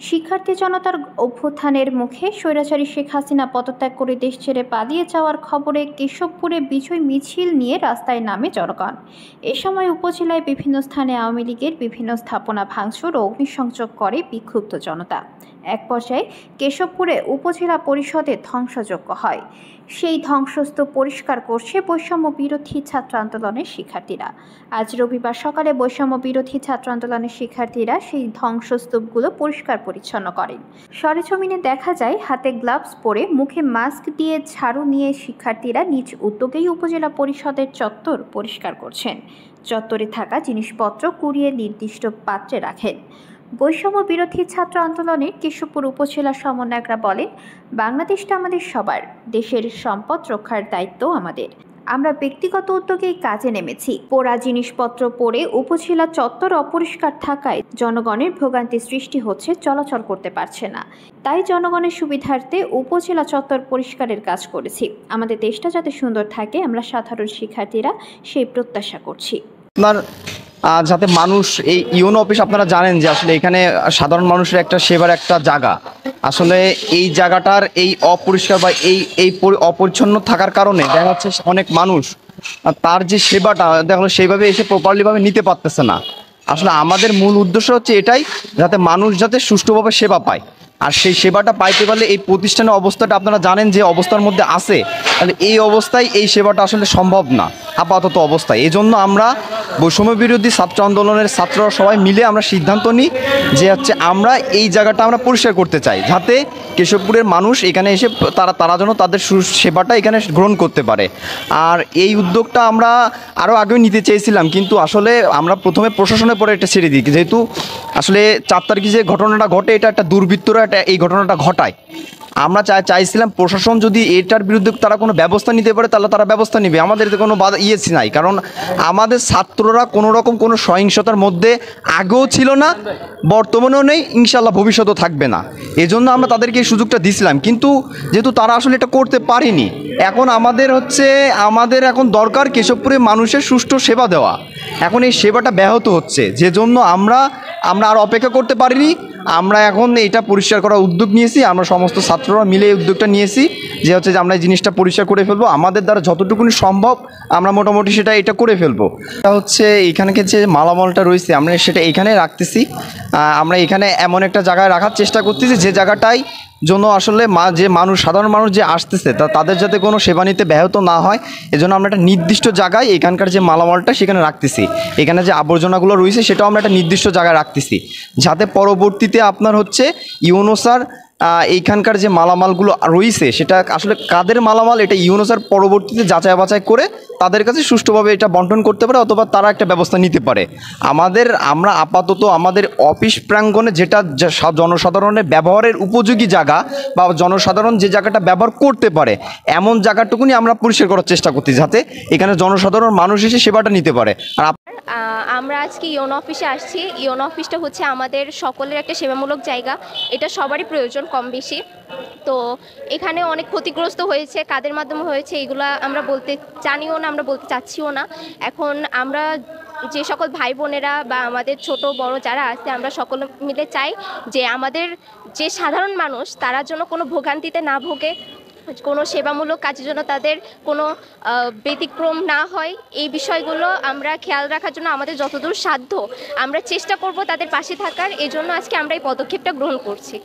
শিক্ষার্থী জনতার অভ্যুত্থানের মুখে স্বৈরাচারী শেখ হাসিনা পদত্যাগ করে দেশ ছেড়ে পালিয়ে যাওয়ার খবরে কেশবপুরে বিজয় মিছিল নিয়ে রাস্তায় নামে জনগণ। এ সময় উপজেলায় বিভিন্ন স্থানে আওয়ামী লীগের বিভিন্ন স্থাপনা ভাঙচুর ও অগ্নিসংযোগ করে বিক্ষুব্ধ জনতা। এক পর্যায়ে কেশবপুরে উপজেলা পরিষদে ধ্বংসযজ্ঞ হয়। সেই ধ্বংসস্তূপ পরিষ্কার করছে বৈষম্য বিরোধী ছাত্র আন্দোলনের শিক্ষার্থীরা। আজ রবিবার সকালে বৈষম্য বিরোধী ছাত্র আন্দোলনের শিক্ষার্থীরা সেই ধ্বংসস্তূপগুলো পরিষ্কার পরিচ্ছন্ন করেন। সরেজমিনে দেখা যায় হাতে গ্লাভস পরে মুখে মাস্ক দিয়ে ঝাড়ু নিয়ে শিক্ষার্থীরা নিজ উদ্যোগেই উপজেলা পরিষদের চত্বর পরিষ্কার করছেন। চত্বরে থাকা জিনিসপত্র কুড়িয়ে নির্দিষ্ট পাত্রে রাখেন। বৈষম্য বিরোধী ছাত্র আন্দোলনের কেশবপুর উপজেলা সমন্বয়করা বলেন, বাংলাদেশটা আমাদের সবার, দেশের সম্পদ রক্ষার দায়িত্ব আমাদের। আমরা ব্যক্তিগত উদ্যোগে কাজে নেমেছি। পোড়া জিনিসপত্র পড়ে উপজেলা চত্বর অপরিষ্কার থাকায় জনগণের ভোগান্তি সৃষ্টি হচ্ছে, চলাচল করতে পারছে না। তাই জনগণের সুবিধার্থে উপজেলা চত্বর পরিষ্কারের কাজ করেছি। আমাদের দেশটা যাতে সুন্দর থাকে, আমরা সাধারণ শিক্ষার্থীরা সেই প্রত্যাশা করছি। যাতে মানুষ এই ইউনো অফিস আপনারা জানেন যে আসলে এখানে সাধারণ মানুষের একটা সেবার একটা জায়গা। আসলে এই জায়গাটার এই অপরিষ্কার বা এই অপরিচ্ছন্ন থাকার কারণে দেখা যাচ্ছে অনেক মানুষ তার যে সেবাটা দেখা সেইভাবে এসে প্রপারলিভাবে নিতে পারতেছে না। আসলে আমাদের মূল উদ্দেশ্য হচ্ছে এটাই, যাতে মানুষ যাতে সুষ্ঠুভাবে সেবা পায়। আর সেই সেবাটা পাইতে পারলে এই প্রতিষ্ঠানের অবস্থাটা আপনারা জানেন যে অবস্থার মধ্যে আছে, তাহলে এই অবস্থায় এই সেবাটা আসলে সম্ভব না আপাতত অবস্থায়। এই জন্য আমরা বৈষম্য বিরোধী ছাত্র আন্দোলনের ছাত্ররা সবাই মিলে আমরা সিদ্ধান্ত নিই যে আমরা এই জায়গাটা আমরা পরিষ্কার করতে চাই, যাতে কেশবপুরের মানুষ এখানে এসে তারা যেন তাদের সেবাটা এখানে গ্রহণ করতে পারে। আর এই উদ্যোগটা আমরা আরও আগেও নিতে চেয়েছিলাম, কিন্তু আসলে আমরা প্রথমে প্রশাসনের পরে এটা ছেড়ে দিই, যেহেতু আসলে 4 তারিখে যে ঘটনাটা ঘটে এটা একটা দুর্বৃত্তরা এই ঘটনাটা ঘটায়। আমরা চাইছিলাম প্রশাসন যদি এটার বিরুদ্ধে তারা কোনো ব্যবস্থা নিতে পারে তাহলে তারা ব্যবস্থা নেবে, আমাদের কোনো নাই। কারণ আমাদের ছাত্ররা কোনো রকম কোনো সহিংসতার মধ্যে আগেও ছিল না, বর্তমানেও নেই, ইনশাল্লাহ ভবিষ্যতেও থাকবে না। এজন্য আমরা তাদেরকে এই সুযোগটা দিয়েছিলাম, কিন্তু যেহেতু তারা আসলে এটা করতে পারেনি, এখন আমাদের এখন দরকার কেশবপুরের মানুষের সুষ্ঠু সেবা দেওয়া। এখন এই সেবাটা ব্যাহত হচ্ছে, যে জন্য আমরা আর অপেক্ষা করতে পারিনি। আমরা এখন এটা পরিষ্কার করার উদ্যোগ নিয়েছি, আমরা সমস্ত ছাত্ররা মিলে এই উদ্যোগটা নিয়েছি যে আমরা এই জিনিসটা পরিষ্কার করে ফেলবো। আমাদের দ্বারা যতটুকুনি সম্ভব আমরা মোটামুটি এটা করে ফেলবো। এটা এখানে যে মালামালটা রয়েছে আমরা সেটা এখানে রাখতেছি। আমরা এখানে এমন একটা জায়গায় রাখার চেষ্টা করতেছি যে জায়গাটায় জন্য আসলে সাধারণ মানুষ যে আসতেছে তাদের যাতে কোনো সেবা নিতে ব্যাহত না হয়, এজন্য আমরা একটা নির্দিষ্ট জায়গায় এখানকার যে মালামালটা সেখানে রাখতেছি। এখানে যে আবর্জনাগুলো রয়েছে সেটাও আমরা একটা নির্দিষ্ট জায়গায় রাখতেছি, যাতে পরবর্তীতে আপনার ইউনোসার এইখানকার যে মালামালগুলো রয়েছে সেটা আসলে কাদের মালামাল এটা ইউনোসার পরবর্তীতে যাচাই বাছাই করে তাদের কাছে সুষ্ঠুভাবে এটা বন্টন করতে পারে, অথবা তারা একটা ব্যবস্থা নিতে পারে। আমরা আপাতত আমাদের অফিস প্রাঙ্গণে যেটা জনসাধারণের ব্যবহারের উপযোগী জায়গা বা জনসাধারণ যে জায়গাটা ব্যবহার করতে পারে এমন জায়গাটুকুনি আমরা পরিষ্কার করার চেষ্টা করছি, যাতে এখানে জনসাধারণ মানুষ এসে সেবাটা নিতে পারে। আর আমরা আজকে ইউনো অফিসে আসছি। ইউনো অফিসটা হচ্ছে আমাদের সকলের একটা সেবামূলক জায়গা, এটা সবারই প্রয়োজন কম বেশি। তো এখানে অনেক ক্ষতিগ্রস্ত হয়েছে, কাদের মাধ্যমে হয়েছে এগুলো আমরা বলতে জানিও না, আমরা বলতে চাচ্ছিও না। এখন আমরা যে সকল ভাই বোনেরা বা আমাদের ছোট বড় যারা আছে আমরা সকলে মিলে চাই যে আমাদের যে সাধারণ মানুষ তারা যেন কোনো ভোগান্তিতে না ভোগে, কোনো সেবামূলক কাজের জন্য তাদের কোনো ব্যতিক্রম না হয়। এই বিষয়গুলো আমরা খেয়াল রাখার জন্য আমাদের যতদূর সাধ্য আমরা চেষ্টা করব তাদের পাশে থাকার। এজন্য আজকে আমরা এই পদক্ষেপটা গ্রহণ করছি।